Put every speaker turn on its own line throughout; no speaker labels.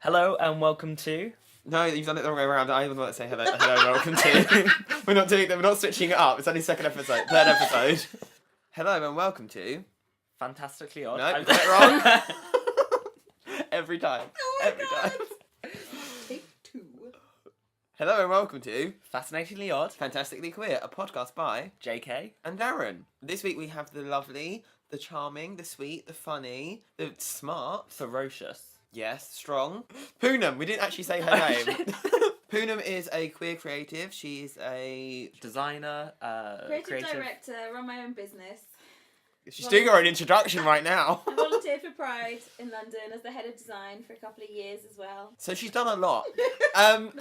Hello and welcome to...
No, you've done it the wrong way around. I was about to say hello and welcome to... We're not switching it up. It's only third episode. Hello and welcome to...
Fantastically Odd.
No, I got it wrong. Every time. Every time.
Take two.
Hello and welcome to...
Fascinatingly Odd.
Fantastically Queer, a podcast by...
JK.
And Darren. This week we have the lovely, the charming, the sweet, the funny, the smart...
Ferocious.
Yes, strong. Poonum, we didn't actually say her name. Poonum is a queer creative. She is a...
Designer,
Creative director, run my own business.
She's doing her own introduction right now.
I volunteered for Pride in London as the head of design for a couple of years as well.
So she's done a lot.
Not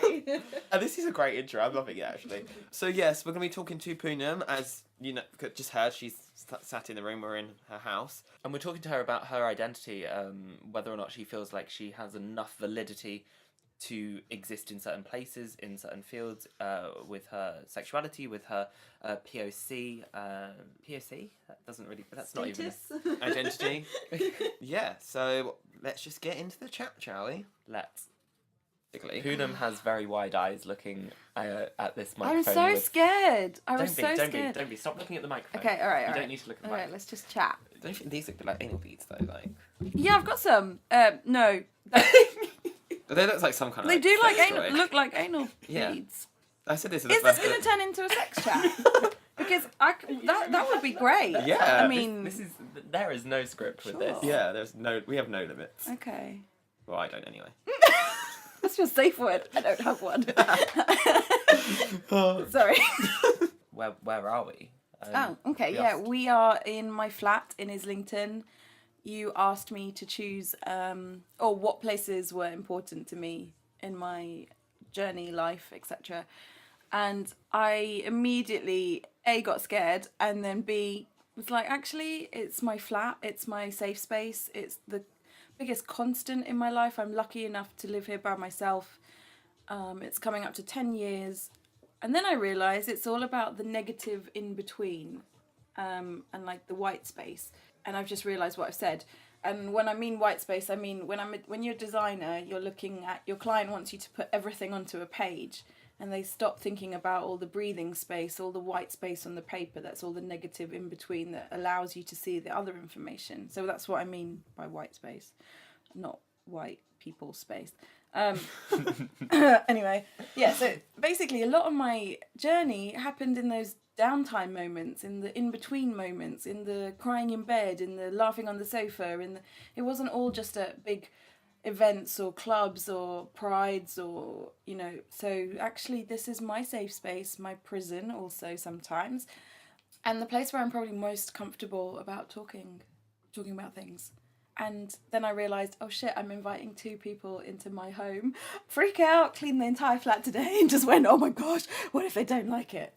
really.
And this is a great intro. I'm loving it, actually. So yes, we're going to be talking to Poonum. As you know, just heard, she's sat in the room. We're in her house.
And we're talking to her about her identity, whether or not she feels like she has enough validity to exist in certain places, in certain fields, with her sexuality, with her POC. POC? That doesn't really... That's
Status?
not even...
Identity. Yeah, so let's just get into the chat, shall we?
Let's.
Basically.
Poonum has very wide eyes looking at this
I'm
microphone.
so
with...
scared. I was
Don't
so
be,
scared.
don't be. Stop looking at the microphone.
Okay, alright,
You
alright.
don't need to look at the
Alright,
microphone.
let's just chat.
Don't you think these look like anal beads, though? Like,
Yeah, I've got some. No.
they look like some kind of...
They do like
sex
anal,
toy.
look like anal
Yeah.
beads.
I said this is the
Is this
first...
going to turn into a sex chat? Because that would be great.
Yeah.
I mean...
This is... There is no script with this.
Sure.
Yeah, we have no limits.
Okay.
Well, I don't anyway.
That's your safe word. I don't have one. Sorry.
Where are we?
Okay, yeah. We are in my flat in Islington. You asked me to choose, or what places were important to me in my journey, life, etc. And I immediately, A, got scared, and then B, was like, actually, it's my flat, it's my safe space, it's the biggest constant in my life. I'm lucky enough to live here by myself. It's coming up to 10 years. And then I realised it's all about the negative in between, and like the white space. And I've just realised what I've said. And when I mean white space, I mean when you're a designer, you're looking at, your client wants you to put everything onto a page, and they stop thinking about all the breathing space, all the white space on the paper. That's all the negative in between that allows you to see the other information. So that's what I mean by white space, not white people space. Anyway, yeah, so basically a lot of my journey happened in those downtime moments, in the in-between moments, in the crying in bed, in the laughing on the sofa, it wasn't all just at big events or clubs or prides or, so actually this is my safe space, my prison also sometimes, and the place where I'm probably most comfortable about talking about things. And then I realised, oh shit, I'm inviting 2 people into my home. Freak out, clean the entire flat today, and just went, oh my gosh, what if they don't like it?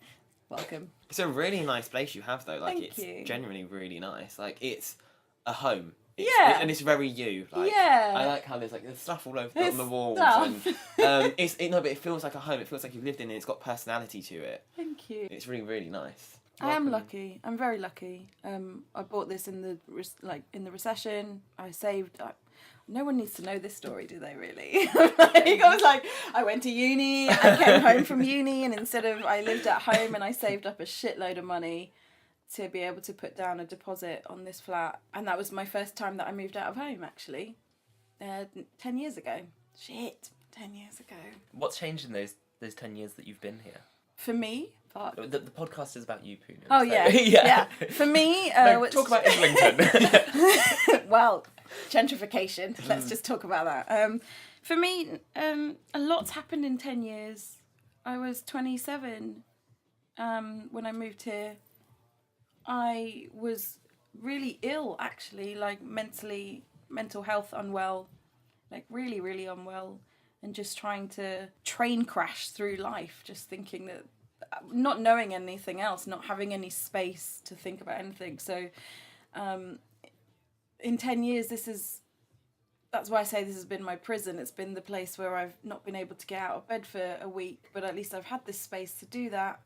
Welcome.
It's a really nice place you have, though. Like,
Thank
it's
you.
genuinely really nice. Like, it's a home.
Yeah.
And it's very you. Like,
Yeah.
I like how there's stuff all over
There's
on the walls.
stuff.
And, but it feels like a home. It feels like you've lived in it. It's got personality to it.
Thank you.
It's really, really nice.
I am
Welcome.
lucky. I'm very lucky. I bought this in the recession. I saved. No one needs to know this story, do they? Really? I was like, I went to uni. I came home from uni, and I lived at home, and I saved up a shitload of money to be able to put down a deposit on this flat. And that was my first time that I moved out of home. Actually, 10 years ago. Shit, 10 years ago.
What's changed in those 10 years that you've been here?
For me. Fuck.
The podcast is about you, Poonum.
Oh,
so-
yeah.
yeah.
For me...
No, talk about Islington.
Well, gentrification. Let's just talk about that. For me, a lot's happened in 10 years. I was 27 when I moved here. I was really ill, actually, like mental health unwell, like really, really unwell, and just trying to train crash through life, just thinking that, not knowing anything else, not having any space to think about anything. So in 10 years, that's why I say this has been my prison. It's been the place where I've not been able to get out of bed for a week, but at least I've had this space to do that.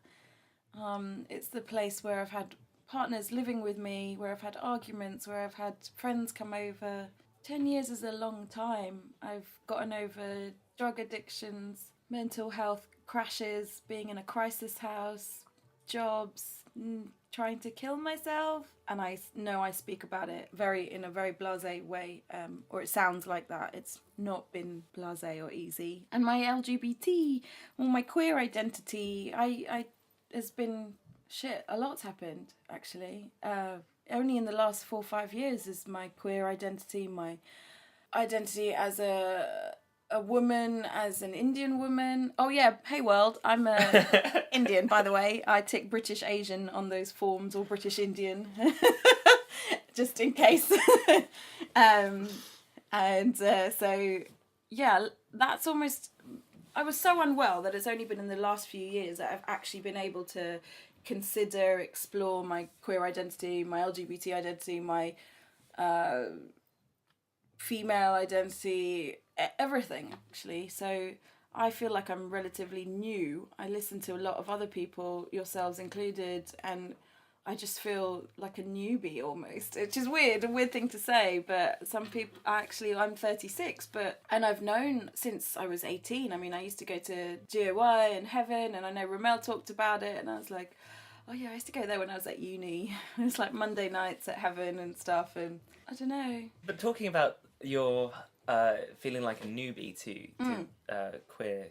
It's the place where I've had partners living with me, where I've had arguments, where I've had friends come over, 10 years is a long time. I've gotten over drug addictions, mental health crashes, being in a crisis house, jobs, trying to kill myself. And I know I speak about it in a very blasé way, or it sounds like that. It's not been blasé or easy. And my LGBT, or my queer identity, I has been shit. A lot's happened, actually. Only in the last 4 or 5 years is my queer identity, my identity as a woman, as an Indian woman. Oh yeah, hey world, I'm Indian, by the way. I tick British Asian on those forms, or British Indian, just in case. So yeah, that's almost. I was so unwell that it's only been in the last few years that I've actually been able to consider, explore my queer identity, my LGBT identity, my female identity, everything actually. So I feel like I'm relatively new. I listen to a lot of other people, yourselves included, and I just feel like a newbie almost, which is weird, a weird thing to say, but some people, actually I'm 36, and I've known since I was 18. I mean, I used to go to GOI and Heaven, and I know Ramel talked about it, and I was like, oh yeah, I used to go there when I was at uni. It was like Monday nights at Heaven and stuff, and I don't know.
But talking about your feeling like a newbie to queer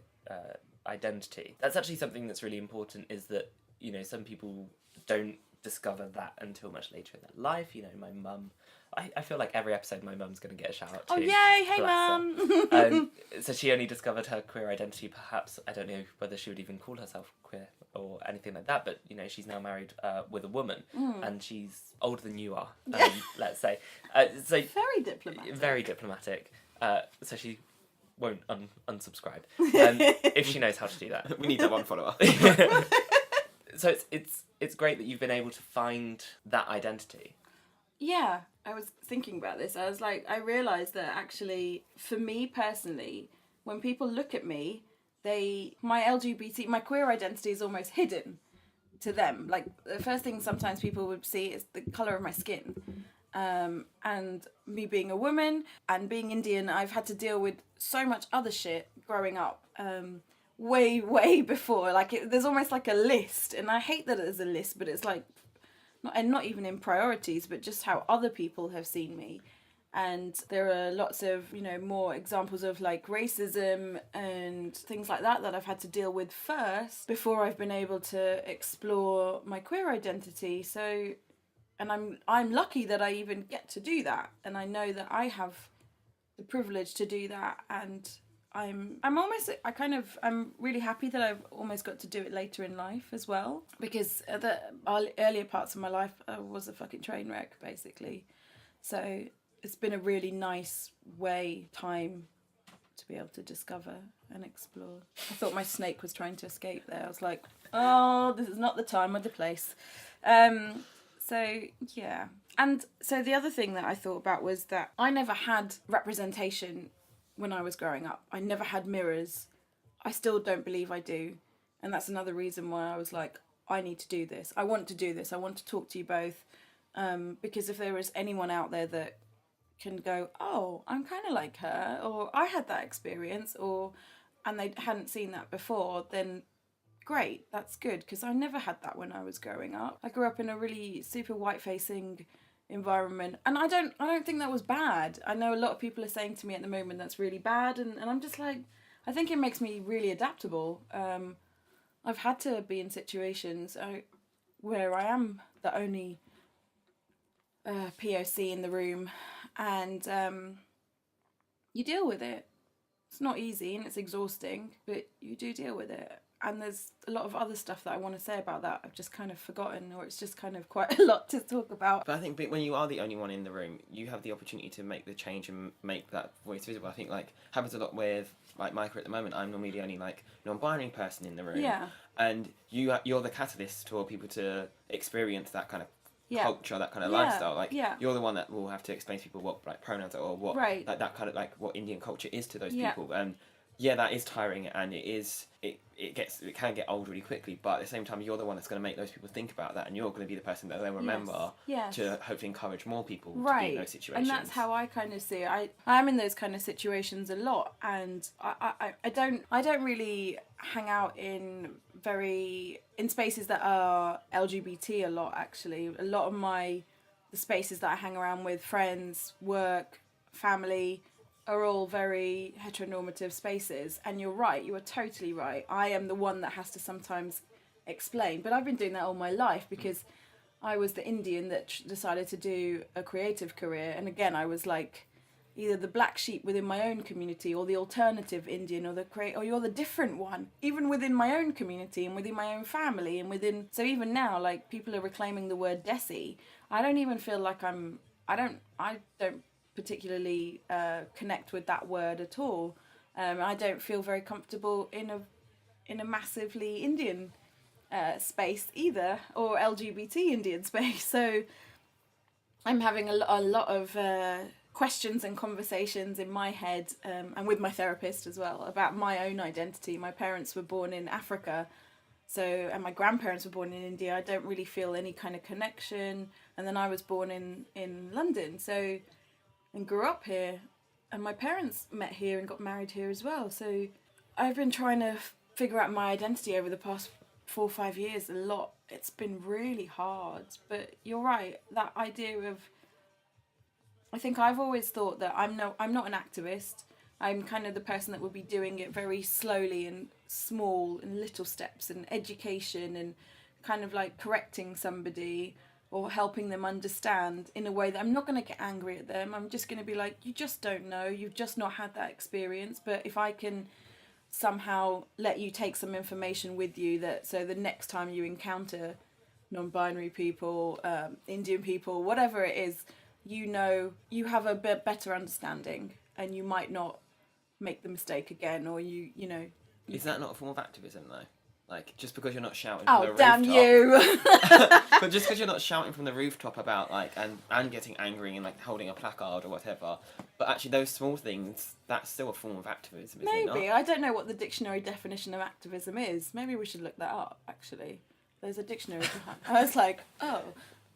identity, that's actually something that's really important, is that, you know, some people don't discover that until much later in their life. You know, my mum, I feel like every episode my mum's going to get a shout out to.
Oh yay, hey mum!
So she only discovered her queer identity, perhaps, I don't know whether she would even call herself queer or anything like that, but, you know, she's now married with a woman, and she's older than you are, let's say. So
very diplomatic.
Very diplomatic. So she won't unsubscribe if she knows how to do that.
We need that one follower.
So it's great that you've been able to find that identity.
Yeah, I was thinking about this. I was like, I realised that actually, for me personally, when people look at me, my queer identity is almost hidden to them. Like, the first thing sometimes people would see is the colour of my skin. And me being a woman and being Indian, I've had to deal with so much other shit growing up. Way before. Like, there's almost like a list, and I hate that there's a list, but it's like, not even in priorities, but just how other people have seen me. And there are lots of, you know, more examples of like racism and things like that I've had to deal with first before I've been able to explore my queer identity. So, and I'm lucky that I even get to do that, and I know that I have the privilege to do that, and I'm really happy that I've almost got to do it later in life as well, because the earlier parts of my life was a fucking train wreck, basically. So it's been a really nice time to be able to discover and explore. I thought my snake was trying to escape there. I was like, oh, this is not the time or the place. So yeah. And so the other thing that I thought about was that I never had representation when I was growing up. I never had mirrors. I still don't believe I do. And that's another reason why I was like, I need to do this. I want to do this. I want to talk to you both. Because if there is anyone out there that can go, oh, I'm kind of like her, or I had that experience, and they hadn't seen that before, then great, that's good, because I never had that when I was growing up. I grew up in a really super white-facing environment, and I don't think that was bad. I know a lot of people are saying to me at the moment that's really bad, and I'm just like, I think it makes me really adaptable. I've had to be in situations where I am the only POC in the room, and you deal with it. It's not easy and it's exhausting, but you do deal with it. And there's a lot of other stuff that I want to say about that I've just kind of forgotten, or it's just kind of quite a lot to talk about.
But I think when you are the only one in the room, you have the opportunity to make the change and make that voice visible. I think, like, happens a lot with, like, Micah at the moment. I'm normally the only, like, non-binary person in the room.
Yeah.
And you're the catalyst for people to experience that kind of culture, that kind of lifestyle. Like, you're the one that will have to explain to people what, like, pronouns are, or what, like, that kind of, like, what Indian culture is to those people. And yeah, that is tiring, and it can get old really quickly. But at the same time, you're the one that's going to make those people think about that, and you're going to be the person that they'll remember
Yes.
to hopefully encourage more people to
Right.
be in those situations.
And that's how I kind of see it. I'm in those kind of situations a lot, and I don't really hang out in spaces that are LGBT a lot. Actually, a lot of the spaces that I hang around with, friends, work, family, are all very heteronormative spaces. And you're right, you are totally right. I am the one that has to sometimes explain, but I've been doing that all my life because I was the Indian that decided to do a creative career. And again, I was like either the black sheep within my own community, or the alternative Indian, or you're the different one, even within my own community and within my own family and so even now, like, people are reclaiming the word desi. I don't even feel like I don't particularly connect with that word at all. I don't feel very comfortable in a massively Indian space either, or LGBT Indian space. So I'm having a lot of questions and conversations in my head, and with my therapist as well, about my own identity. My parents were born in Africa, and my grandparents were born in India. I don't really feel any kind of connection. And then I was born in London, and grew up here, and my parents met here and got married here as well. So I've been trying to figure out my identity over the past 4 or 5 years a lot. It's been really hard, but you're right, that idea of, I think I've always thought that I'm not an activist. I'm kind of the person that would be doing it very slowly and small and little steps and education and kind of like correcting somebody or helping them understand in a way that I'm not going to get angry at them. I'm just going to be like, you just don't know. You've just not had that experience. But if I can somehow let you take some information with you, so the next time you encounter non-binary people, Indian people, whatever it is, you have a bit better understanding, and you might not make the mistake again, or you know.
Is that not a form of activism though? Like, just because you're not shouting from the
Oh, damn
rooftop...
you!
But just because you're not shouting from the rooftop about, like, and getting angry and, like, holding a placard or whatever, but actually those small things, that's still a form of activism, isn't it not?
Maybe. I don't know what the dictionary definition of activism is. Maybe we should look that up, actually. There's a dictionary behind. I was like, oh,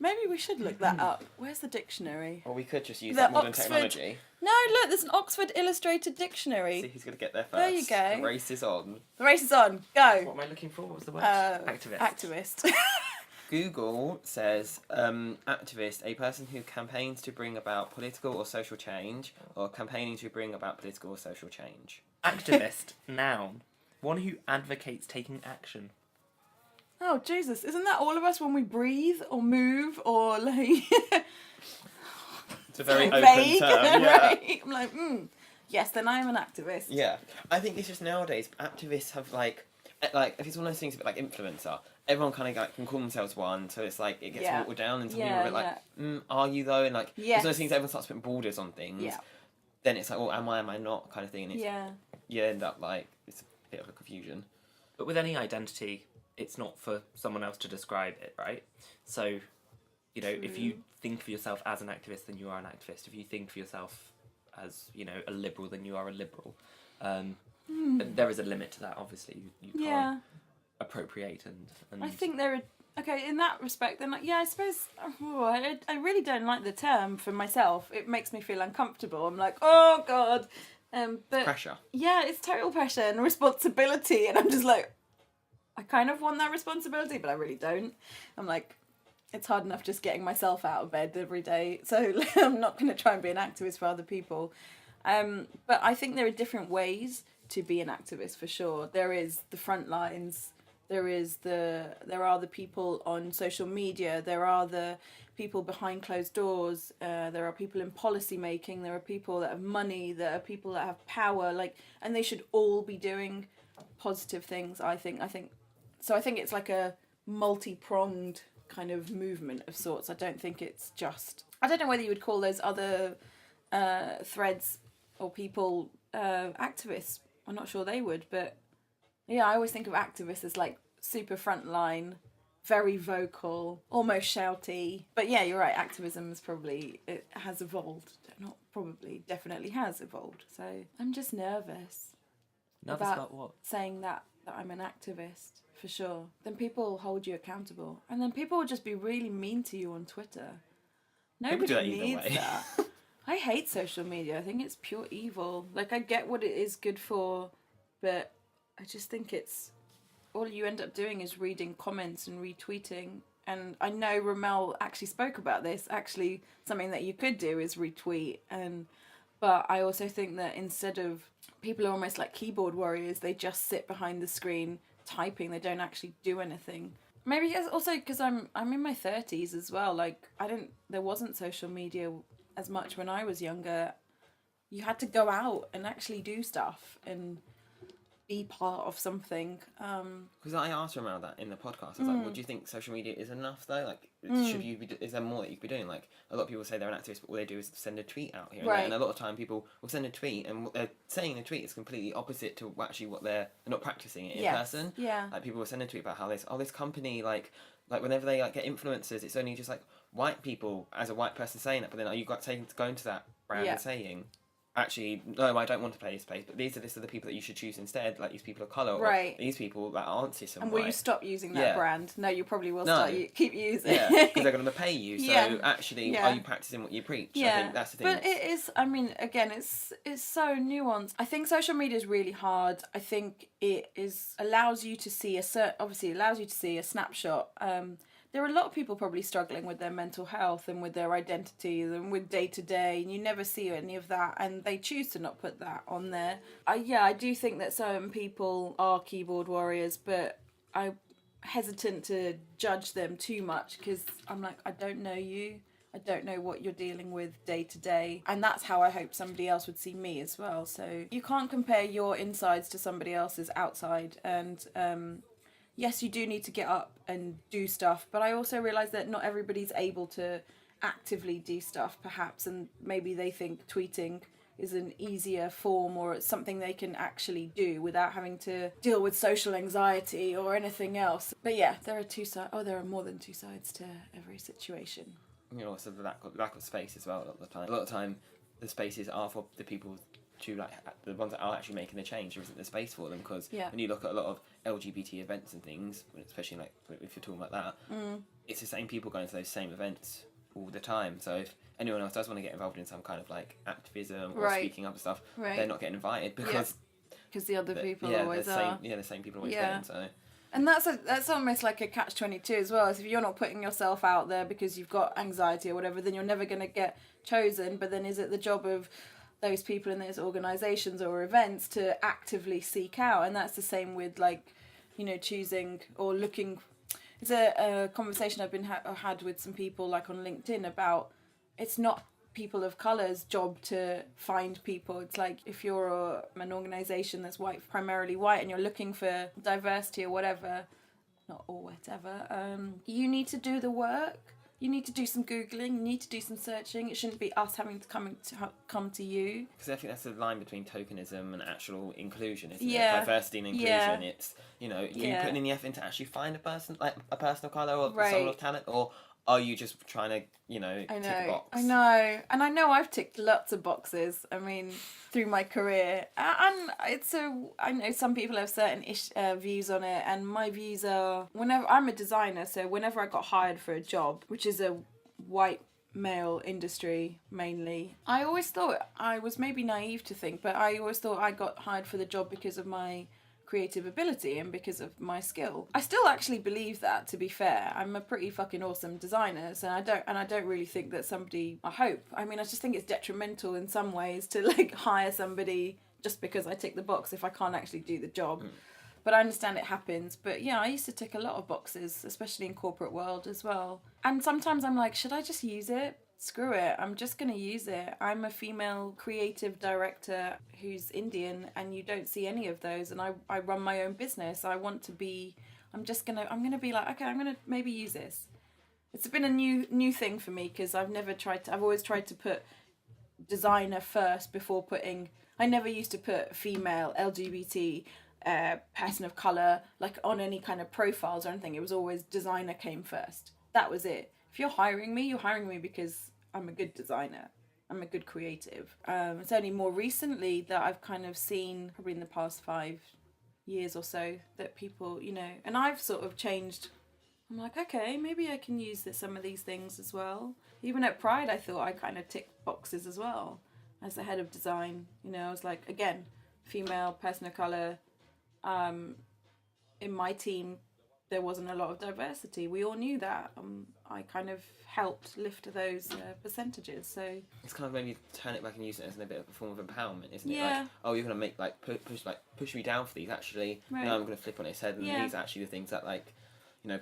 maybe we should look that up. Where's the dictionary?
Or we could just use
The
that modern
Oxford-
technology.
No, look, there's an Oxford Illustrated Dictionary.
See who's going to get there first.
There you go.
The race is on.
The race is on. Go.
What am I looking for? What was the word?
Activist. Activist.
Google says activist, a person who campaigns to bring about political or social change, or campaigning to bring about political or social change.
Activist, noun. One who advocates taking action.
Oh, Jesus. Isn't that all of us when we breathe or move or like...
It's a very open
vague,
term. Yeah.
right? I'm like, yes, then I am an activist.
Yeah. I think it's just nowadays, activists have like if it's one of those things a bit like influencer, everyone kind of like can call themselves one, so it's like it gets watered down, and some people are a bit like, are you though? And like, it's one of those things that everyone starts putting borders on things.
Yeah.
Then it's like, well, am I not kind of thing, and it's,
Yeah.
you end up like, it's a bit of a confusion.
But with any identity, it's not for someone else to describe it, right? So, you know, if you think of yourself as an activist, then you are an activist. If you think of yourself as, you know, a liberal, then you are a liberal. But there is a limit to that, obviously. You can't appropriate and...
I think there are... Okay, in that respect, then, like, yeah, I suppose... I really don't like the term for myself. It makes me feel uncomfortable. I'm like, oh, God. But
Pressure.
yeah, it's total pressure and responsibility. And I'm just like, I kind of want that responsibility, but I really don't. I'm like... It's hard enough just getting myself out of bed every day, so I'm not going to try and be an activist for other people. But I think there are different ways to be an activist, for sure. There is the front lines, there are the people on social media, there are the people behind closed doors, there are people in policy making, there are people that have money, there are people that have power, and they should all be doing positive things, I think. So I think it's like a multi-pronged kind of movement of sorts. I don't think it's just... I don't know whether you would call those other threads or people activists. I'm not sure they would, but yeah, I always think of activists as like super frontline, very vocal, almost shouty. But yeah, you're right, activism is it has evolved. Not probably, definitely has evolved. So I'm just nervous.
Nervous about what?
Saying that I'm an activist, for sure. Then people hold you accountable. And then people will just be really mean to you on Twitter. Nobody needs that. I hate social media. I think it's pure evil. Like, I get what it is good for, but I just think it's... all you end up doing is reading comments and retweeting. And I know Ramel actually spoke about this. Actually, something that you could do is retweet. But I also think that instead of... people are almost like keyboard warriors. They just sit behind the screen typing. They don't actually do anything. Maybe it's also because I'm in my 30s as well. Like, there wasn't social media as much when I was younger. You had to go out and actually do stuff and be part of something.
Because I asked Ramel that in the podcast. I was like, "Well, do you think social media is enough though? Like, is there more that you could be doing? Like, a lot of people say they're an activist, but all they do is send a tweet out here and there. And a lot of time people will send a tweet, and what they're saying in a tweet is completely opposite to actually what they're not practicing it in person.
Yeah.
Like, people will send a tweet about how this company like whenever they like get influencers, it's only just like white people as a white person saying that, but then are you going to that brand and saying, actually, no, I don't want to play this place, but these are the people that you should choose instead, like these people of colour, or these people that aren't cis and white.
And will you stop using that brand? No, you probably will keep using
it. Yeah, because they're going to pay you, so actually, are you practising what you preach?
Yeah.
I think that's the thing.
But it is, I mean, again, it's so nuanced. I think social media is really hard. I think it allows you to see a snapshot. There are a lot of people probably struggling with their mental health and with their identities and with day-to-day, and you never see any of that, and they choose to not put that on there. I do think that certain people are keyboard warriors, but I'm hesitant to judge them too much because I'm like, I don't know you. I don't know what you're dealing with day-to-day, and that's how I hope somebody else would see me as well. So you can't compare your insides to somebody else's outside, and yes, you do need to get up and do stuff, but I also realise that not everybody's able to actively do stuff, perhaps, and maybe they think tweeting is an easier form, or it's something they can actually do without having to deal with social anxiety or anything else. But yeah, there are two sides. Oh, there are more than two sides to every situation.
You know, also the lack of space as well. A lot of the time, the spaces are for the people to, like, the ones that are actually making the change. There isn't the space for them, because when you look at a lot of LGBT events and things, especially like if you're talking about that, it's the same people going to those same events all the time. So if anyone else does want to get involved in some kind of like activism or speaking up and stuff, they're not getting invited because
the other people always are.
The same people always going. So.
And that's almost like a catch-22 as well. So if you're not putting yourself out there because you've got anxiety or whatever, then you're never going to get chosen. But then is it the job of those people in those organisations or events to actively seek out? And that's the same with, like, you know, choosing or looking. It's a conversation I've been had with some people, like, on LinkedIn, about it's not people of colour's job to find people. It's like, if you're an organisation that's primarily white, and you're looking for diversity or whatever, you need to do the work. You need to do some Googling, you need to do some searching. It shouldn't be us having to come to you. Because
I think that's the line between tokenism and actual inclusion, isn't it? Diversity and inclusion. It's, you know, you putting in the effort to actually find a person of colour or someone of talent, or are you just trying to, you know, tick a box?
I know. And I know I've ticked lots of boxes, I mean, through my career. And I know some people have certain views on it, and my views are, whenever I'm a designer, so whenever I got hired for a job, which is a white male industry mainly, I always thought, I was maybe naive to think, but I always thought I got hired for the job because of my creative ability and because of my skill. I still actually believe that, to be fair. I'm a pretty fucking awesome designer, so I don't really think that somebody, I just think it's detrimental in some ways to, like, hire somebody just because I tick the box if I can't actually do the job. But I understand it happens. But yeah, I used to tick a lot of boxes, especially in corporate world as well. And sometimes I'm like, should I just use it? Screw it, I'm just going to use it. I'm a female creative director who's Indian, and you don't see any of those, and I run my own business. I'm going to be like, okay, I'm going to maybe use this. It's been a new thing for me, because I've always tried to put designer first before I never used to put female, LGBT, person of colour, like, on any kind of profiles or anything. It was always designer came first. That was it. If you're hiring me because I'm a good designer. I'm a good creative. It's only more recently that I've kind of seen, probably in the past 5 years or so, that people, and I've sort of changed. I'm like, okay, maybe I can use some of these things as well. Even at Pride, I thought I kind of ticked boxes as well. As the head of design, I was like, again, female, person of colour. In my team, there wasn't a lot of diversity. We all knew that. I kind of helped lift those percentages. So
it's kind of maybe turn it back and use it as a bit of a form of empowerment, isn't it?
Yeah.
Like, oh, you're gonna make push me down for these. Actually,
right.
no, I'm gonna flip on its head, and these are actually the things that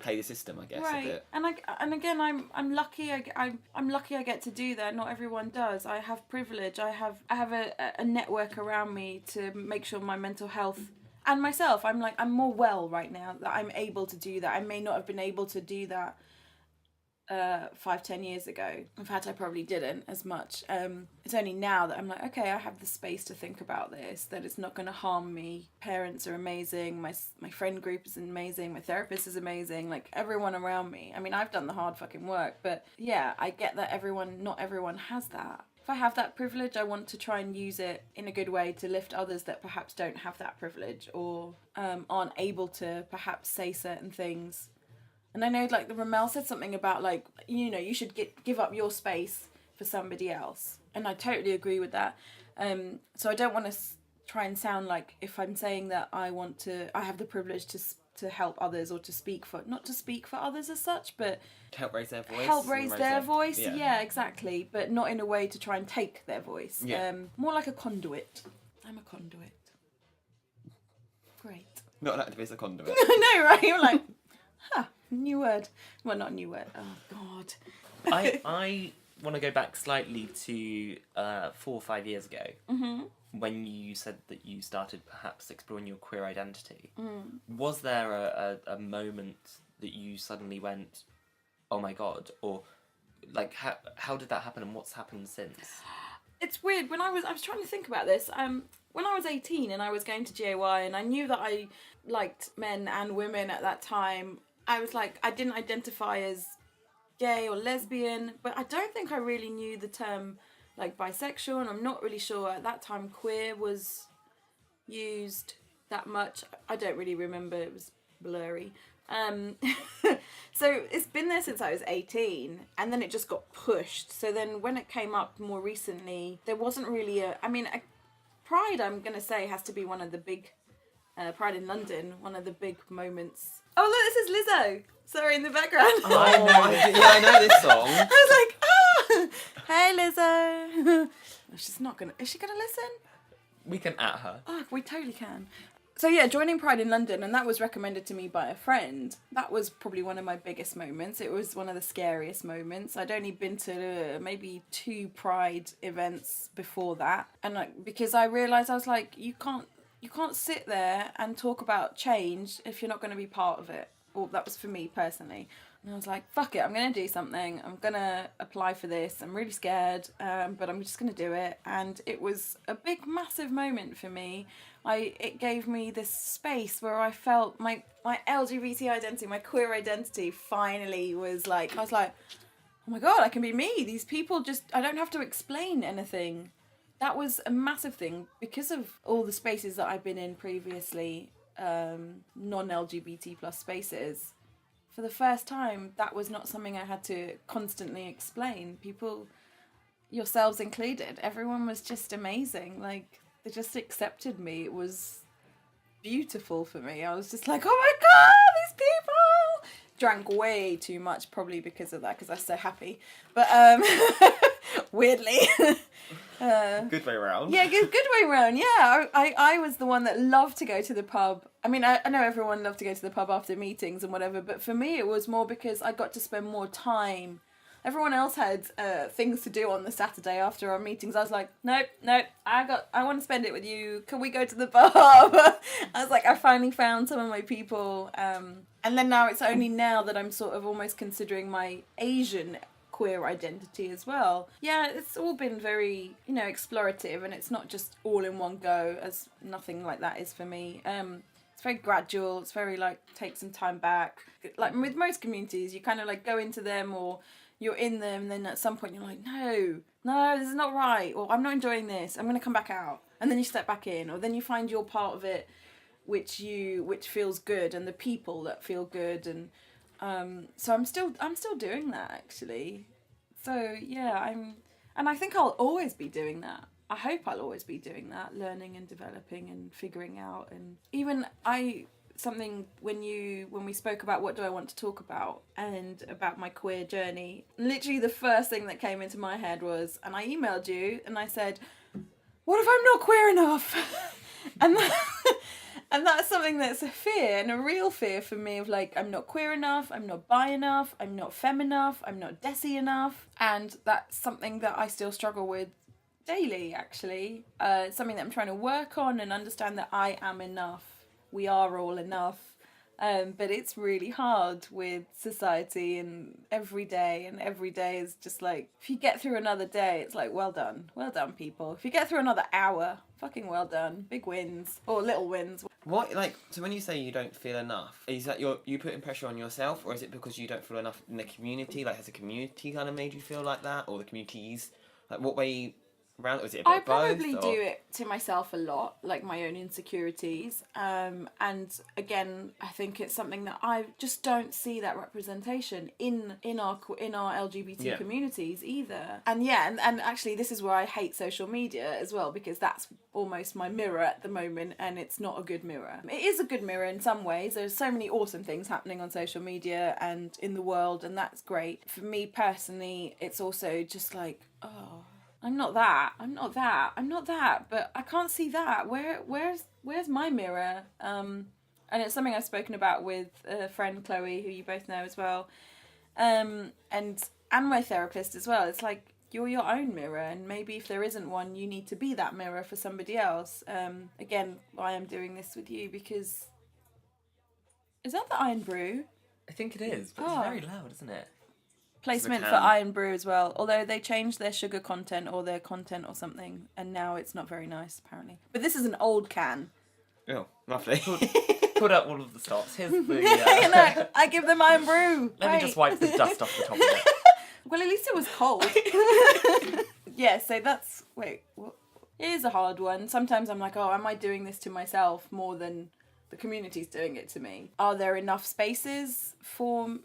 play the system, I guess.
Right.
A bit.
And again, I'm lucky. I'm lucky I get to do that. Not everyone does. I have privilege. I have a network around me to make sure my mental health. And myself, I'm more well right now that I'm able to do that. I may not have been able to do that 5-10 years ago. In fact, I probably didn't as much. It's only now that I'm like, okay, I have the space to think about this, that it's not going to harm me. Parents are amazing. My friend group is amazing. My therapist is amazing. Like, everyone around me. I mean, I've done the hard fucking work, but yeah, I get that not everyone has that. If I have that privilege, I want to try and use it in a good way to lift others that perhaps don't have that privilege or aren't able to perhaps say certain things. And I know, like, the Ramel said something about, like, you should give up your space for somebody else. And I totally agree with that. So I don't want to try and sound like, if I'm saying that I have the privilege to help others or to speak for, not to speak for others as such, but
to help raise their voice.
Help raise their voice, yeah, exactly. But not in a way to try and take their voice.
Yeah.
More like a conduit. I'm a conduit. Great.
Not an activist, a conduit.
I know, right? You're like, new word. Well, not a new word. Oh, God.
I want to go back slightly to 4 or 5 years ago.
Mm-hmm.
When you said that you started perhaps exploring your queer identity. Was there a moment that you suddenly went, oh my God, or like how did that happen and what's happened since?
It's weird. When I was trying to think about this. When I was 18 and I was going to GAY and I knew that I liked men and women at that time, I was like, I didn't identify as gay or lesbian, but I don't think I really knew the term like bisexual, and I'm not really sure at that time queer was used that much. I don't really remember, it was blurry. So it's been there since I was 18, and then it just got pushed. So then when it came up more recently, there wasn't really Pride, I'm going to say, has to be one of the big, Pride in London, one of the big moments. Oh look, this is Lizzo! Sorry, in the background.
Oh, I know this song.
I was like, hey Lizzo. She's not gonna. Is she gonna listen?
We can at her.
Oh, we totally can. So yeah, joining Pride in London, and that was recommended to me by a friend. That was probably one of my biggest moments. It was one of the scariest moments. I'd only been to maybe 2 Pride events before that, and because I realised I was like, you can't sit there and talk about change if you're not going to be part of it. Well, that was for me personally. And I was like, fuck it, I'm going to do something. I'm going to apply for this. I'm really scared, but I'm just going to do it. And it was a big, massive moment for me. It gave me this space where I felt my LGBT identity, my queer identity finally was like, I was like, oh my God, I can be me. These people I don't have to explain anything. That was a massive thing because of all the spaces that I've been in previously, non-LGBT plus spaces. For the first time, that was not something I had to constantly explain. People, yourselves included, everyone was just amazing. Like, they just accepted me. It was beautiful for me. I was just like, oh my God, these people! Drank way too much, probably because of that, because I was so happy. But, weirdly.
Good way around.
Yeah, good way around. Yeah, I was the one that loved to go to the pub. I mean, I know everyone loved to go to the pub after meetings and whatever, but for me it was more because I got to spend more time. Everyone else had things to do on the Saturday after our meetings. I was like, nope, I want to spend it with you. Can we go to the pub? I was like, I finally found some of my people. And then now it's only now that I'm sort of almost considering my Asian queer identity as well. Yeah, it's all been very, explorative, and it's not just all in one go, as nothing like that is for me. It's very gradual. It's very take some time back. Like with most communities, you kind of go into them, or you're in them, and then at some point you're like, no, this is not right, or I'm not enjoying this, I'm going to come back out. And then you step back in, or then you find your part of it which feels good, and the people that feel good, and so I'm still doing that, actually. So yeah, and I think I'll always be doing that. I hope I'll always be doing that, learning and developing and figuring out. And even something when we spoke about what do I want to talk about and about my queer journey, literally the first thing that came into my head was, and I emailed you and I said, what if I'm not queer enough? And that's something that's a fear, and a real fear for me, of like, I'm not queer enough, I'm not bi enough, I'm not femme enough, I'm not desi enough. And that's something that I still struggle with daily, actually. It's something that I'm trying to work on and understand that I am enough. We are all enough. But it's really hard with society and every day is just like, if you get through another day, it's like, well done, people. If you get through another hour, fucking well done, big wins or little wins.
What, like, so when you say you don't feel enough, is that you putting pressure on yourself, or is it because you don't feel enough in the community? Like, has the community kind of made you feel like that, or the communities, like, what way around, or is it a bit
I
of both?
probably do it to myself a lot, like my own insecurities. And again, I think it's something that I just don't see that representation in our LGBT communities either. And and actually this is where I hate social media as well, because that's almost my mirror at the moment, and it's not a good mirror. It is a good mirror in some ways. There's so many awesome things happening on social media and in the world, and that's great. For me personally, it's also just like, oh, I'm not that, but I can't see that. Where's my mirror? And it's something I've spoken about with a friend, Chloe, who you both know as well, and my therapist as well. It's like, you're your own mirror, and maybe if there isn't one, you need to be that mirror for somebody else. Again, I am doing this with you because... Is that the Iron Brew?
I think it is, but it's very loud, isn't it?
Placement for Iron Brew as well, although they changed their sugar content or their content or something, and now it's not very nice, apparently. But this is an old can.
Oh, lovely.
Put up all of the stops. Here's the...
I give them Iron Brew.
Let me just wipe the dust off the top of it.
Well, at least it was cold. Yeah, so that's... Wait, what? It is a hard one. Sometimes I'm like, oh, am I doing this to myself more than the community's doing it to me? Are there enough spaces for...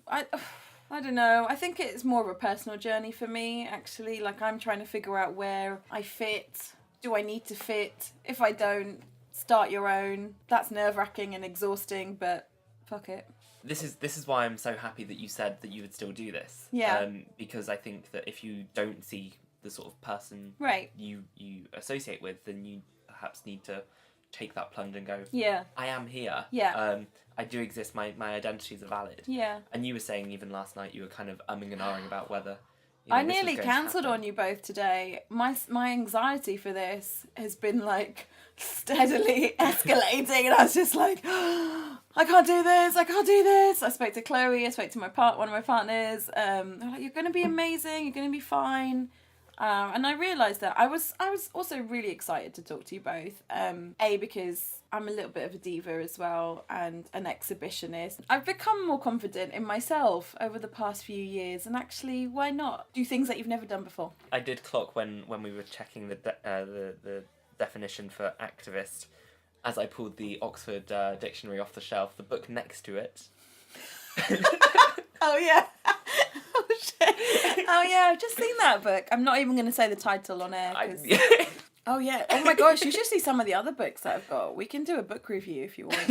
I don't know. I think it's more of a personal journey for me, actually. Like, I'm trying to figure out where I fit. Do I need to fit? If I don't, start your own. That's nerve-wracking and exhausting, but fuck it.
This is why I'm so happy that you said that you would still do this.
Yeah.
Because I think that if you don't see the sort of person you associate with, then you perhaps need to take that plunge and go,
yeah,
I am here.
Yeah.
I do exist. My identities are valid.
Yeah.
And you were saying even last night you were kind of umming and ahhing about whether...
I nearly cancelled on you both today. My anxiety for this has been like steadily escalating, and I was just like, I can't do this. I spoke to Chloe. I spoke to one of my partners. They're like, you're going to be amazing. You're going to be fine. And I realised that I was also really excited to talk to you both. Because I'm a little bit of a diva as well, and an exhibitionist. I've become more confident in myself over the past few years, and actually, why not do things that you've never done before?
I did clock when we were checking the definition for activist, as I pulled the Oxford dictionary off the shelf, the book next to it.
Oh yeah. Oh shit. Oh yeah, I've just seen that book. I'm not even going to say the title on air. Oh yeah. Oh my gosh, you should see some of the other books that I've got. We can do a book review if you want.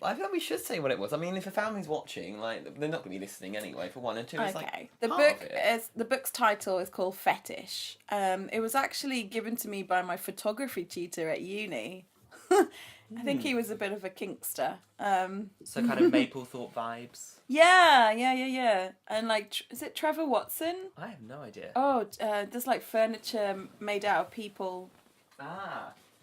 I feel like we should say what it was. I mean, if a family's watching, like, they're not going to be listening anyway, for one, and two, it's
okay. The book's title is called Fetish. It was actually given to me by my photography tutor at uni. I think he was a bit of a kinkster.
So kind of Maplethorpe vibes.
Yeah. And like, is it Trevor Watson?
I have no idea.
Oh, there's like furniture made out of people.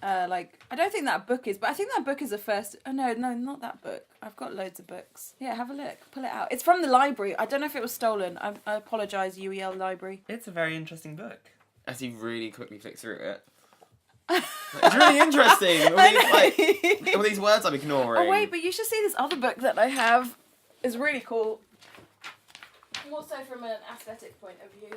Like, I don't think that book is, but I think that book is the first... Oh, no, not that book. I've got loads of books. Yeah, have a look. Pull it out. It's from the library. I don't know if it was stolen. I apologise, UEL library.
It's a very interesting book.
As he really quickly flicks through it. It's really interesting. All these words I'm ignoring.
Oh, wait, but you should see this other book that I have. It's really cool. more so from an aesthetic point of view.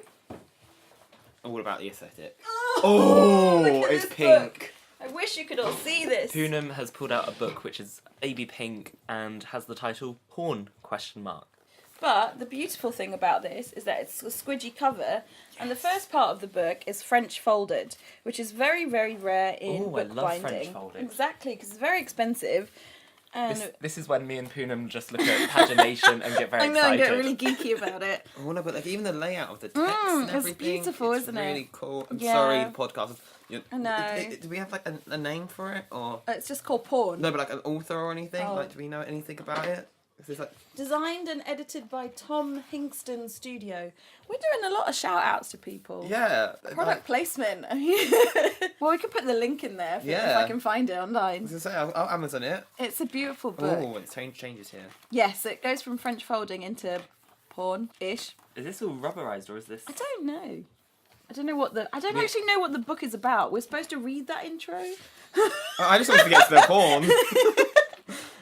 All about the aesthetic.
Oh, look at
it's
this
pink.
book. I wish you could all see this.
Poonum has pulled out a book which is baby pink and has the title Porn ?
But the beautiful thing about this is that it's a squidgy cover, and the first part of the book is French folded, which is very, very rare in book
I love
binding.
French folded.
Exactly, because it's very expensive. And
This is when me and Poonam just look at pagination and get very
I know,
excited.
and get really geeky about it.
Oh no, but like even the layout of the text and
it's
everything.
beautiful,
it's
isn't it?
really cool. I'm
Yeah.
sorry, the podcast.
I know.
Do we have like a name for it or
It's just called Porn.
no? But like an author or anything?
Oh.
Like, do we know anything about it? Is this like
Designed and edited by Tom Hingston Studio. We're doing a lot of shout outs to people.
yeah?
Product placement. Well, we can put the link in there if
Yeah.
I can find it
I
online.
was gonna say I'll Amazon it.
It's a beautiful book.
Oh, it's changes here.
Yes, it goes from French folding into porn-ish.
Is this all rubberized or is this...
I don't know. I don't actually know what the book is about. We're supposed to read that intro.
I just wanted to get to the porn.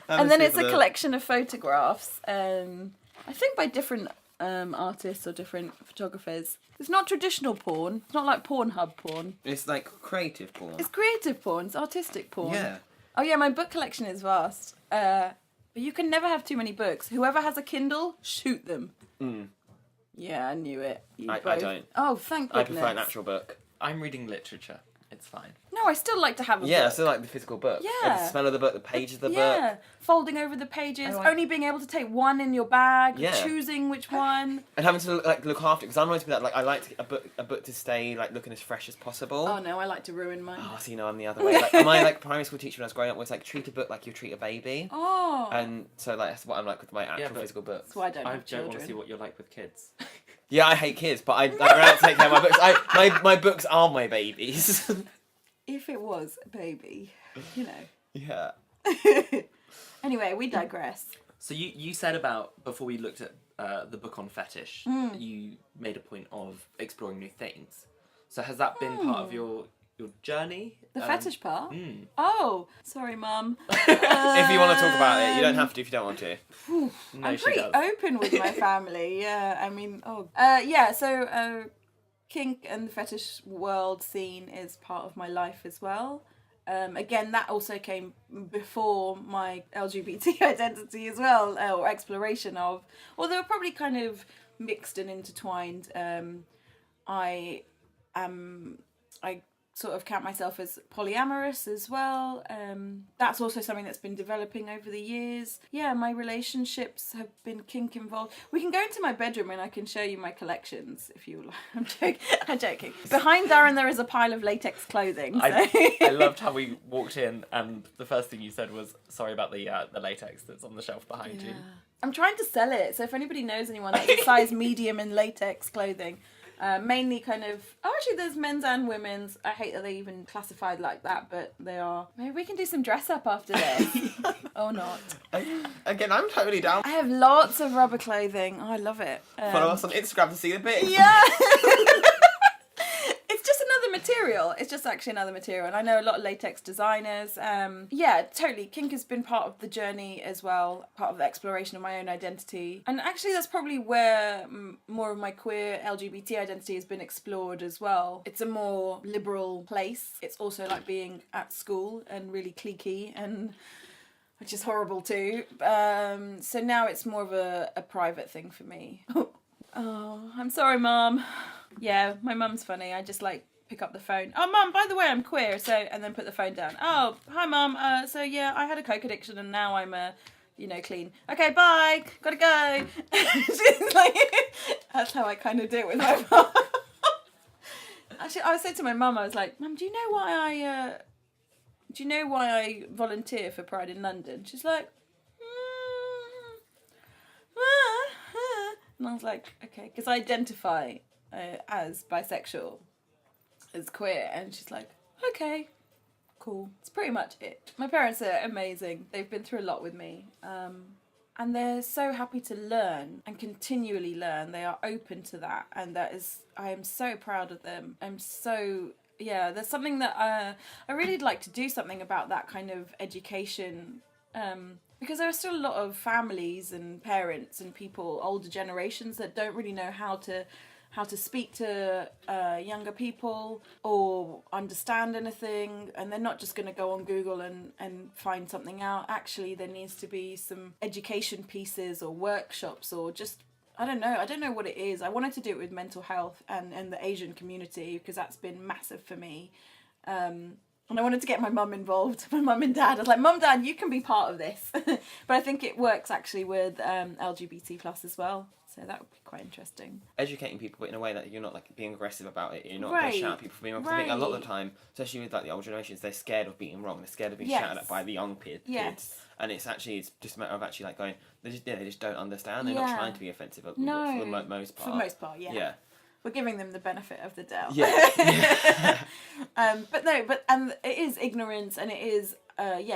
And then it's a collection of photographs, I think by different artists or different photographers. It's not traditional porn. It's not like Pornhub porn.
It's like creative porn.
It's creative porn. It's artistic porn.
Yeah.
Oh yeah, my book collection is vast. But you can never have too many books. Whoever has a Kindle, shoot them.
Mm.
Yeah, I knew it.
I don't.
Oh, thank
I
goodness.
prefer an actual book.
I'm reading literature. It's fine.
No, I still like to have a
Yeah, I
book.
still like the physical book.
Yeah.
The smell of the book, the pages of the book.
Yeah, folding over the pages,
Oh,
only being able to take one in your bag,
Yeah.
choosing which one.
And having to look after it, because I'm always be like I like a book to stay like looking as fresh as possible.
Oh no, I like to ruin mine.
Oh, so I'm the other way. Like, my like primary school teacher when I was growing up was like treat a book like you treat a baby.
Oh.
And so like that's what I'm like with my actual
but-
physical books.
That's why I don't
I
have
don't
children.
want to see what you're like with kids.
Yeah, I hate kids, but I like when I have to take care of my books. My books are my babies.
If it was a baby, you know.
Yeah.
Anyway, we digress.
So you said about, before we looked at the book on fetish, you made a point of exploring new things. So has that been part of your journey?
The fetish part?
Mm.
Oh, sorry, Mum.
If you want to talk about it, you don't have to if you don't want to.
No,
I'm
she
pretty
does.
open with my family. Yeah, I mean, so kink and the fetish world scene is part of my life as well. Again, that also came before my LGBT identity as well, or exploration of, or they were probably kind of mixed and intertwined. I sort of count myself as polyamorous as well. That's also something that's been developing over the years. Yeah, my relationships have been kink involved. We can go into my bedroom and I can show you my collections if you like. I'm joking. Behind Darren there is a pile of latex clothing. So.
I loved how we walked in and the first thing you said was sorry about the latex that's on the shelf behind you.
I'm trying to sell it, so if anybody knows anyone that's a size medium in latex clothing, mainly kind of... Oh, actually, there's men's and women's. I hate that they even classified like that, but they are. Maybe we can do some dress up after this. Or not.
Again, I'm totally down.
I have lots of rubber clothing. Oh, I love it.
Follow us on Instagram to see the bits.
Yeah! It's just another material. It's just actually another material. And I know a lot of latex designers. Yeah, totally. Kink has been part of the journey as well, part of the exploration of my own identity. And actually that's probably where more of my queer LGBT identity has been explored as well. It's a more liberal place. It's also like being at school and really cliquey, and which is horrible too. So now it's more of a private thing for me. Oh, I'm sorry, Mum. Yeah, my mum's funny. I just like pick up the phone. Oh, Mum, by the way, I'm queer. So, and then put the phone down. Oh, hi, Mum. So yeah, I had a coke addiction and now I'm clean. Okay, bye. Gotta go. She's like, that's how I kind of do it with my mum. Actually, I was saying to my mum, I was like, Mum, do you know why I volunteer for Pride in London? She's like, and I was like, okay, because I identify as bisexual, as queer, and she's like, okay, cool. It's pretty much it. My parents are amazing. They've been through a lot with me, and they're so happy to learn and continually learn. They are open to that, and I am so proud of them. There's something that I really like to do something about that kind of education Because there are still a lot of families and parents and people, older generations, that don't really know how to speak to younger people or understand anything, and they're not just going to go on Google and find something out. Actually, there needs to be some education pieces or workshops, or just, I don't know what it is. I wanted to do it with mental health and the Asian community, because that's been massive for me. And I wanted to get my mum involved, my mum and dad. I was like, Mum, Dad, you can be part of this. But I think it works actually with LGBT plus as well. So that would be quite interesting.
Educating people, but in a way that you're not like being aggressive about it. You're not going to shout at people for being wrong. I think a lot of the time, especially with like the older generations, they're scared of being wrong. They're scared of being shouted at by the young kids. And it's just a matter of actually like going, they just don't understand. They're not trying to be offensive for the most part.
For the most part, yeah. We're giving them the benefit of the doubt.
Yeah.
And it is ignorance, and it is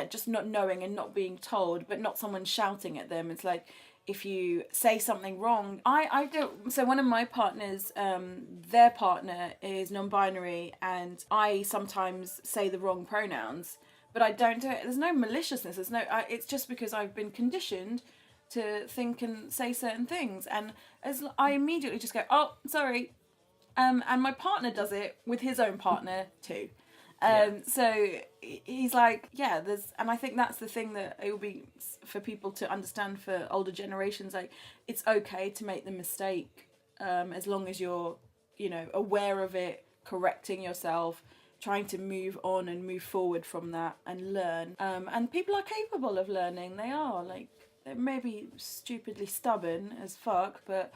just not knowing and not being told, but not someone shouting at them. It's like, if you say something wrong, I don't. So one of my partners, their partner is non-binary, and I sometimes say the wrong pronouns, but I don't do it. There's no maliciousness. It's just because I've been conditioned to think and say certain things, and as I immediately just go, oh, sorry, and my partner does it with his own partner too. So he's like, and I think that's the thing that it will be for people to understand, for older generations, like, it's okay to make the mistake, as long as you're, aware of it, correcting yourself, trying to move on and move forward from that and learn. And people are capable of learning. They are, like, they may be stupidly stubborn as fuck, but,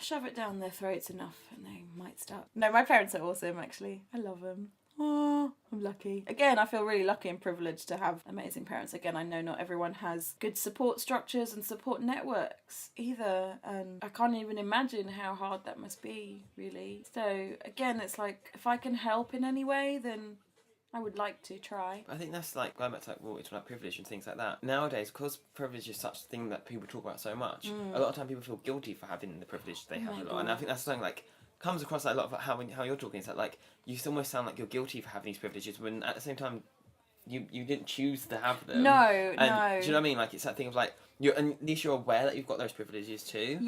shove it down their throats enough and they might stop. No, my parents are awesome, actually. I love them. Oh, I'm lucky. Again, I feel really lucky and privileged to have amazing parents. Again, I know not everyone has good support structures and support networks either, and I can't even imagine how hard that must be, really. So, again, it's like, if I can help in any way, then I would like to try.
I think that's like, going back to like what we talk about privilege and things like that. Nowadays, because privilege is such a thing that people talk about so much, a lot of time people feel guilty for having the privilege they have a lot. And I think that's something like comes across like a lot of how you're talking. It's like you almost sound like you're guilty for having these privileges when at the same time you didn't choose to have them.
No.
Do you know what I mean? Like, it's that thing of like, at least you're aware that you've got those privileges too.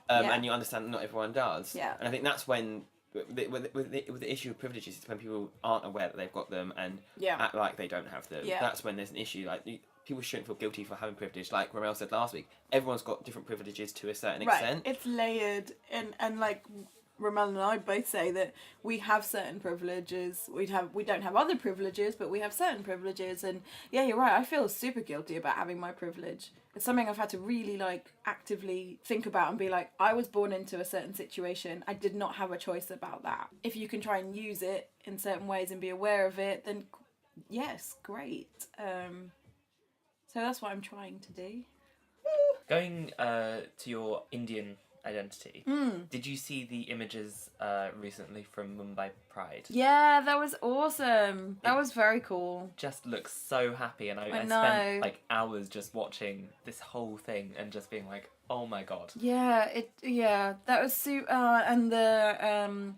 And you understand that not everyone does. And I think that's when with the issue of privileges, it's when people aren't aware that they've got them and act like they don't have them. That's when there's an issue. Like, people shouldn't feel guilty for having privilege. Like Ramel said last week, everyone's got different privileges to a certain extent.
It's layered, and like Ramel and I both say that we have certain privileges. We don't have other privileges, but we have certain privileges. And yeah, you're right. I feel super guilty about having my privilege. It's something I've had to really like actively think about and be like, I was born into a certain situation. I did not have a choice about that. If you can try and use it in certain ways and be aware of it, then yes, great. So that's what I'm trying to do.
Going to your Indian identity, did you see the images recently from Mumbai Pride?
Yeah, that was awesome. That was very cool.
Just looks so happy, and I spent like hours just watching this whole thing and just being like, oh my god.
Yeah, that was super. And the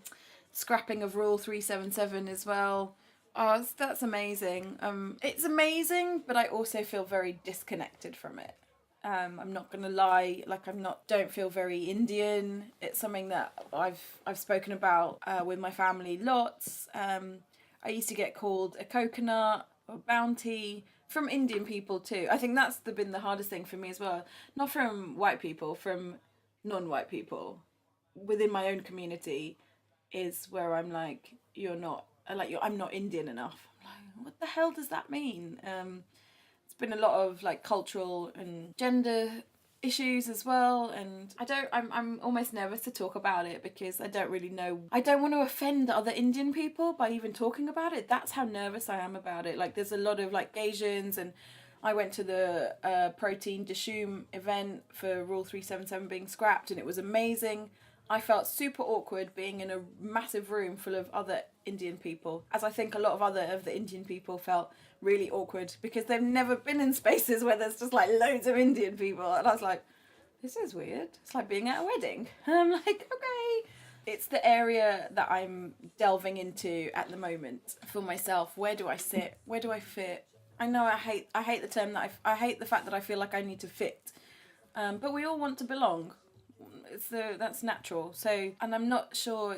scrapping of Rule 377 as well. Oh, that's amazing. It's amazing, but I also feel very disconnected from it. I'm not gonna lie, like don't feel very Indian. It's something that I've spoken about with my family lots. I used to get called a coconut or bounty from Indian people too. I think that's been the hardest thing for me as well. Not from white people, from non-white people within my own community is where I'm like, I'm not Indian enough. I'm like, what the hell does that mean? Been a lot of like cultural and gender issues as well, and I'm almost nervous to talk about it because I don't really know. I don't want to offend other Indian people by even talking about it. That's how nervous I am about it. Like, there's a lot of like Asians, and I went to the Protein Dishoom event for Rule 377 being scrapped, and it was amazing. I felt super awkward being in a massive room full of other Indian people, as I think a lot of the Indian people felt really awkward because they've never been in spaces where there's just like loads of Indian people. And I was like, this is weird. It's like being at a wedding. And I'm like, okay. It's the area that I'm delving into at the moment for myself. Where do I sit? Where do I fit? I know I hate the term that I hate the fact that I feel like I need to fit. But we all want to belong. That's natural. So, and I'm not sure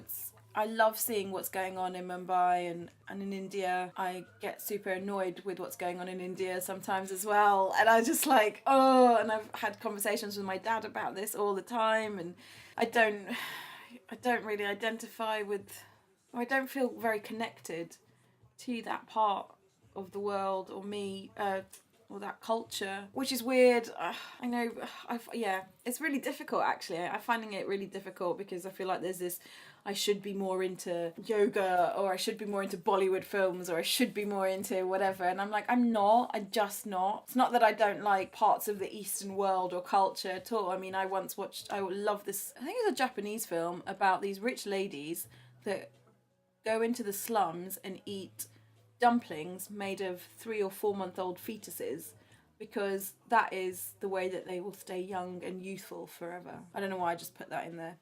I love seeing what's going on in Mumbai and in India. I get super annoyed with what's going on in India sometimes as well. And I just like, and I've had conversations with my dad about this all the time. And I don't really identify with, or I don't feel very connected to that part of the world or me, or that culture, which is weird. I know, it's really difficult actually. I'm finding it really difficult because I feel like there's this, I should be more into yoga, or I should be more into Bollywood films, or I should be more into whatever. And I'm like, I'm just not. It's not that I don't like parts of the Eastern world or culture at all. I mean, I love this, I think it was a Japanese film about these rich ladies that go into the slums and eat dumplings made of 3 or 4 month old fetuses, because that is the way that they will stay young and youthful forever. I don't know why I just put that in there.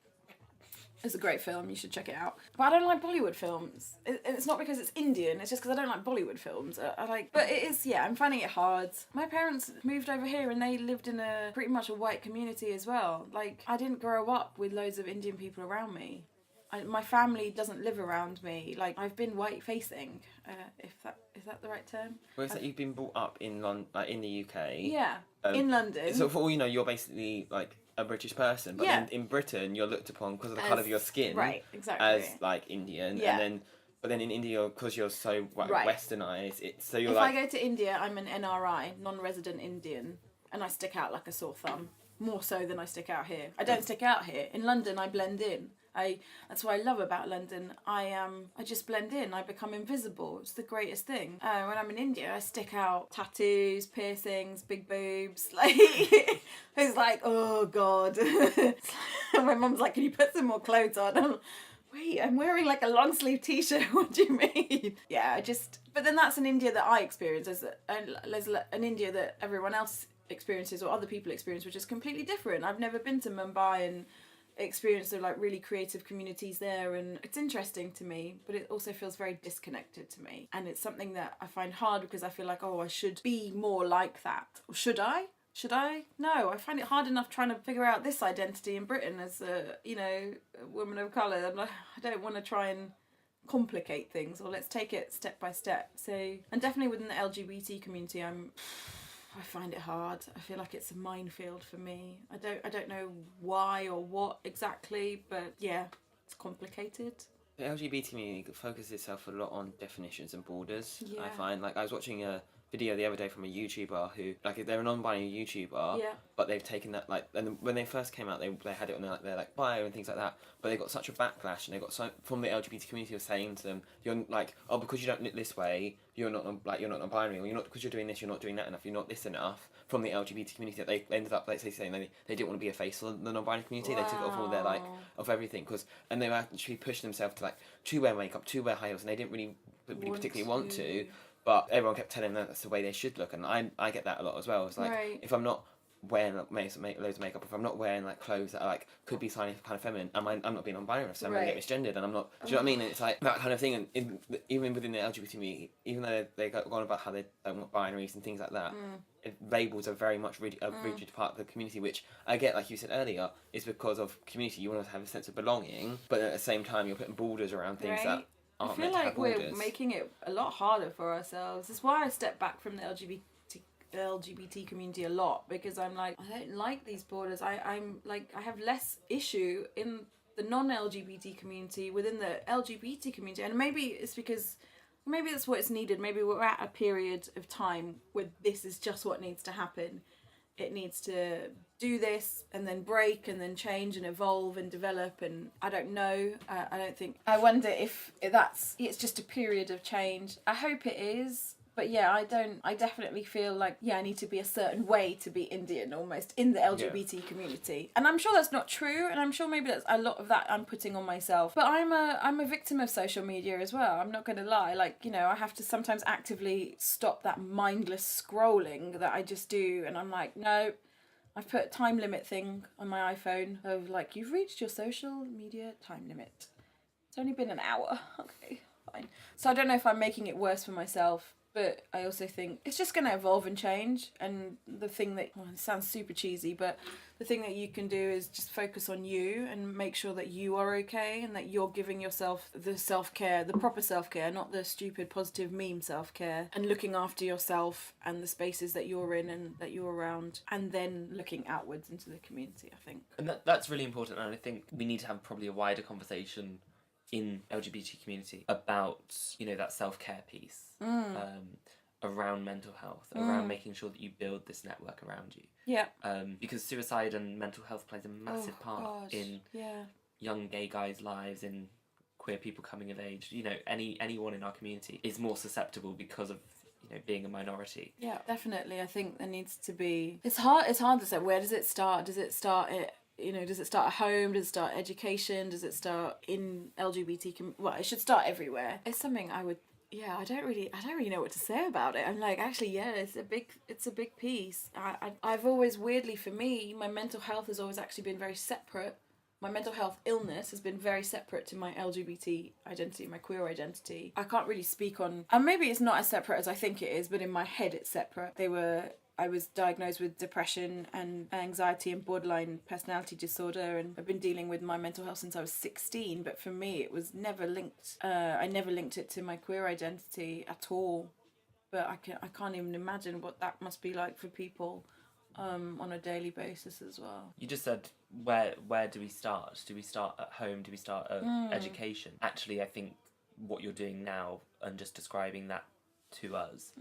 It's a great film, you should check it out. But I don't like Bollywood films. It's not because it's Indian, it's just because I don't like Bollywood films. But it is, I'm finding it hard. My parents moved over here and they lived in a pretty much a white community as well. Like, I didn't grow up with loads of Indian people around me. My family doesn't live around me. Like, I've been white facing, is that the right term?
Well, it's that you've been brought up in in the UK.
Yeah, in London.
So for all you know, you're basically like a British person, but in Britain you're looked upon because of the colour of your skin,
right? Exactly.
As like Indian, and then in India, because you're so westernised, if
I go to India, I'm an NRI, non-resident Indian, and I stick out like a sore thumb, more so than I stick out here. I don't stick out here. In London, I blend in. That's what I love about London. I just blend in. I become invisible. It's the greatest thing. When I'm in India, I stick out, tattoos, piercings, big boobs. Like, it's like, oh god. My mum's like, can you put some more clothes on? Wait, I'm wearing like a long sleeve t-shirt. What do you mean? But then that's an India that I experience. There's an India that everyone else experiences or other people experience, which is completely different. I've never been to Mumbai and experience of like really creative communities there, and it's interesting to me, but it also feels very disconnected to me, and it's something that I find hard because I feel like, I should be more like that. Or should I no, I find it hard enough trying to figure out this identity in Britain as a woman of colour. I'm like, I don't want to try and complicate things, or let's take it step by step. So, and definitely within the LGBT community, I find it hard. I feel like it's a minefield for me. I don't know why or what exactly, but it's complicated.
The LGBT community focuses itself a lot on definitions and borders.
Yeah.
I find, like, I was watching a video the other day from a YouTuber who, like, they're a non-binary YouTuber, but they've taken that, like, and when they first came out, they had it on their like bio and things like that, but they got such a backlash, and they got so from the LGBT community of saying to them, you're like, because you don't look this way, you're not non-binary, or you're not, because you're doing this, you're not doing that enough, you're not this enough. From the LGBT community, that they ended up, like, saying they didn't want to be a face of the non-binary community. Wow. They took it off all their, like, of everything, and they were actually pushing themselves to, like, to wear makeup, to wear high heels, and they didn't really particularly want to. But everyone kept telling them that's the way they should look, and I get that a lot as well. It's like, if I'm not wearing like, loads of makeup, if I'm not wearing like clothes that are, like, could be kind of feminine, I'm not being non-binary, so I'm going to get misgendered, and I'm not. Do you know what I mean? And it's like that kind of thing, and even within the LGBT community, even though they go on about how they don't want binaries and things like that, labels are very much a rigid part of the community, which I get, like you said earlier, is because of community. You want to have a sense of belonging, but at the same time, you're putting borders around things that.
I feel like we're making it a lot harder for ourselves. That's why I step back from the LGBT community a lot, because I'm like, I don't like these borders. I'm like, I have less issue in the non-LGBT community within the LGBT community, and maybe it's because maybe that's what it's needed. Maybe we're at a period of time where this is just what needs to happen. It needs to do this and then break and then change and evolve and develop, and I don't know. I wonder if it's just a period of change. I hope it is, but I definitely feel like I need to be a certain way to be Indian almost in the LGBT community, and I'm sure that's not true, and I'm sure maybe that's a lot of that I'm putting on myself, but I'm a victim of social media as well. I'm not going to lie, like, I have to sometimes actively stop that mindless scrolling that I just do, and I'm like, no, I've put a time limit thing on my iPhone of like, you've reached your social media time limit. It's only been an hour. Okay, fine. So I don't know if I'm making it worse for myself, But I also think it's just going to evolve and change. And the thing that, well, it sounds super cheesy, but the thing that you can do is just focus on you and make sure that you are okay and that you're giving yourself the self-care, the proper self-care, not the stupid positive meme self-care, and looking after yourself and the spaces that you're in and that you're around, and then looking outwards into the community, I think.
And that's really important, and I think we need to have probably a wider conversation in LGBT community about, you know, that self-care piece, around mental health, around making sure that you build this network around you.
Yeah.
Because suicide and mental health plays a massive part in young gay guys' lives, in queer people coming of age. You know, anyone in our community is more susceptible because of, you know, being a minority.
Yeah, definitely. I think there needs to be... It's hard to say, where does it start? Does it start at... You know, does it start at home? Does it start education? Does it start in LGBT? Well, it should start everywhere. It's something I would. Yeah, I don't really know what to say about it. I'm like, actually, yeah, it's a big piece. I've always, weirdly for me, my mental health has always actually been very separate. My mental health illness has been very separate to my LGBT identity, my queer identity. I can't really speak on, and maybe it's not as separate as I think it is, but in my head it's separate. I was diagnosed with depression and anxiety and borderline personality disorder, and I've been dealing with my mental health since I was 16, but for me it was never linked. I never linked it to my queer identity at all. But I can't even imagine what that must be like for people on a daily basis as well.
You just said, where do we start? Do we start at home? Do we start at education? Actually, I think what you're doing now and just describing that to us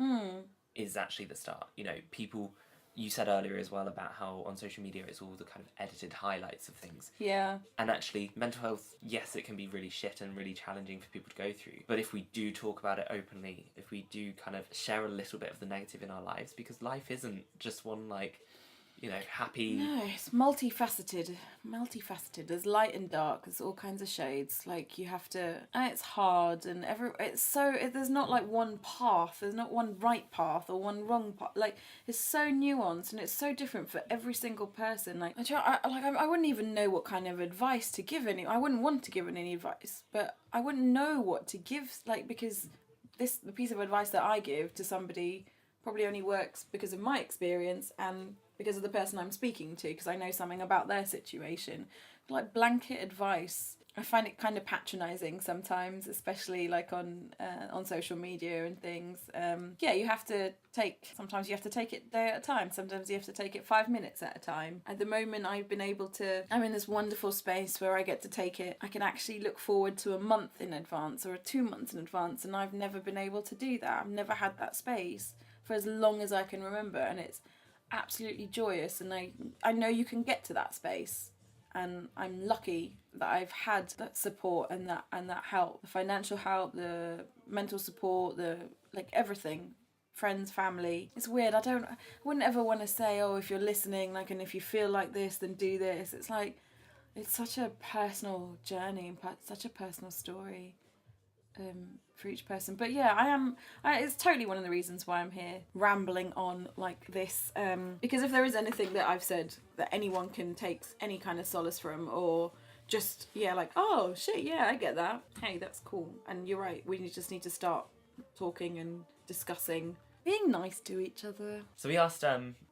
is actually the start. You know, people, you said earlier as well about how on social media it's all the kind of edited highlights of things.
Yeah.
And actually, mental health, yes, it can be really shit and really challenging for people to go through. But if we do talk about it openly, if we do kind of share a little bit of the negative in our lives, because life isn't just one, like, you know, happy...
No, it's multifaceted. There's light and dark. There's all kinds of shades. Like, you have to... And it's hard, and there's not, like, one path. There's not one right path or one wrong path. Like, it's so nuanced, and it's so different for every single person. Like, I wouldn't even know what kind of advice to give I wouldn't want to give any advice, but I wouldn't know what to give, like, because the piece of advice that I give to somebody probably only works because of my experience and because of the person I'm speaking to, because I know something about their situation. Like, blanket advice, I find it kind of patronising sometimes, especially like on social media and things. Sometimes you have to take it day at a time. Sometimes you have to take it 5 minutes at a time. At the moment, I'm in this wonderful space where I get to take it. I can actually look forward to a month in advance or 2 months in advance, and I've never been able to do that. I've never had that space for as long as I can remember, and it's absolutely joyous, and I know you can get to that space, and I'm lucky that I've had that support and that help, the financial help, the mental support, the, like, everything, friends, family. It's weird, I wouldn't ever want to say, oh, if you're listening, like, and if you feel like this, then do this. It's like, it's such a personal journey and such a personal story for each person. But yeah, it's totally one of the reasons why I'm here rambling on like this, because if there is anything that I've said that anyone can take any kind of solace from, or just, like, oh shit, yeah, I get that, hey, that's cool, and you're right, we just need to start talking and discussing, being nice to each other.
So we asked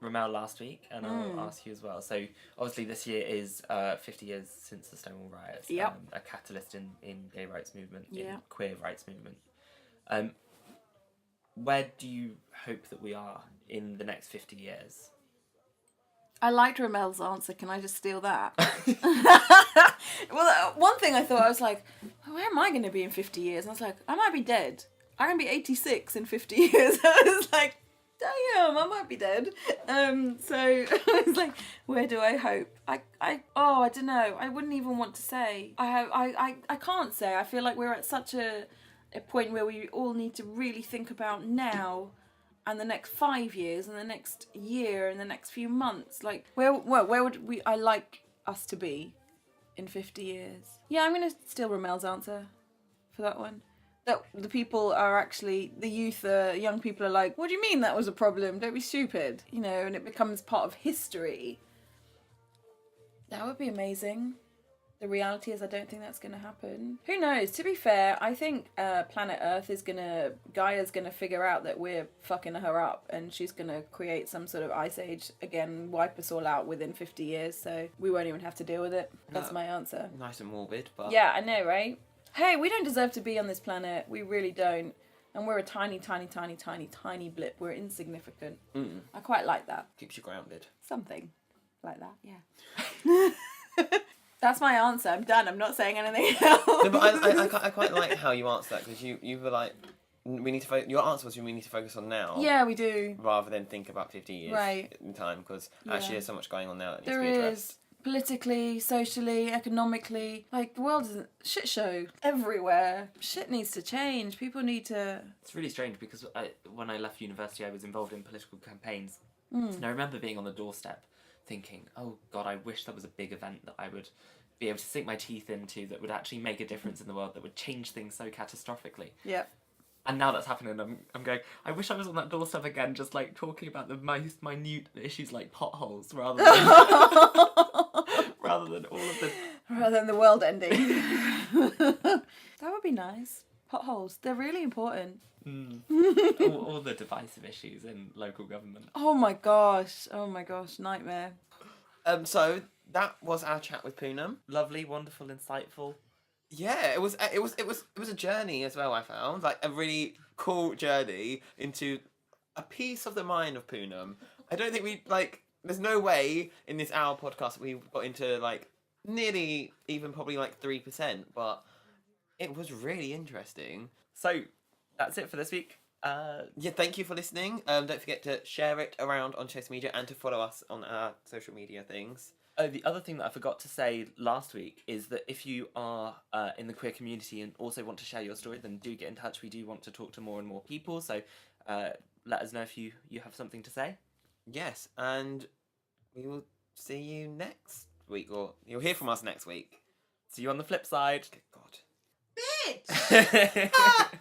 Ramel last week, and I'll ask you as well. So obviously this year is 50 years since the Stonewall riots.
Yep.
A catalyst in gay rights movement, in
Yeah.
queer rights movement. Where do you hope that we are in the next 50 years?
I liked Ramel's answer. Can I just steal that? Well, one thing I thought, I was like, where am I going to be in 50 years? And I was like, I might be dead. I'm going to be 86 in 50 years. I was like, damn, I might be dead. So I was like, where do I hope? I don't know. I wouldn't even want to say. I can't say. I feel like we're at such a point where we all need to really think about now and the next 5 years and the next year and the next few months. Like, where would I like us to be in 50 years? Yeah, I'm going to steal Ramel's answer for that one. That the people are actually, the youth, young people are like, what do you mean that was a problem? Don't be stupid. You know, and it becomes part of history. That would be amazing. The reality is I don't think that's going to happen. Who knows? To be fair, I think planet Earth Gaia's going to figure out that we're fucking her up, and she's going to create some sort of ice age again, wipe us all out within 50 years, so we won't even have to deal with it. That's my answer.
Nice and morbid, but...
Yeah, I know, right? Hey, we don't deserve to be on this planet. We really don't. And we're a tiny, tiny, tiny, tiny, tiny blip. We're insignificant. I quite like that.
Keeps you grounded.
Something like that, yeah. That's my answer. I'm done. I'm not saying anything else.
No, but I quite like how you answered that, because you were like, we need to your answer was we need to focus on now.
Yeah, we do.
Rather than think about 50 years
right.
in time, because actually there's so much going on now that needs
there
to be addressed.
Is. Politically, socially, economically. Like, the world is a shit show everywhere. Shit needs to change. People need to...
It's really strange because when I left university, I was involved in political campaigns. And I remember being on the doorstep thinking, oh God, I wish there was a big event that I would be able to sink my teeth into that would actually make a difference in the world, that would change things so catastrophically.
Yeah.
And now that's happening, I'm going, I wish I was on that doorstep again, just like talking about the most minute issues like potholes rather than rather than all of the...
Rather than the world ending. That would be nice. Potholes, they're really important.
all the divisive issues in local government.
Oh my gosh, nightmare.
So that was our chat with Poonum.
Lovely, wonderful, insightful.
Yeah, it was a journey as well. I found like a really cool journey into a piece of the mind of Poonum. I don't think we like. There's no way in this hour podcast we got into like nearly even probably like 3%, but it was really interesting.
So that's it for this week.
Yeah, thank you for listening. Don't forget to share it around on social media and to follow us on our social media things.
Oh, the other thing that I forgot to say last week is that if you are in the queer community and also want to share your story, then do get in touch. We do want to talk to more and more people, so let us know if you have something to say.
Yes, and we will see you next week, or you'll hear from us next week.
See you on the flip side.
God.
Bitch!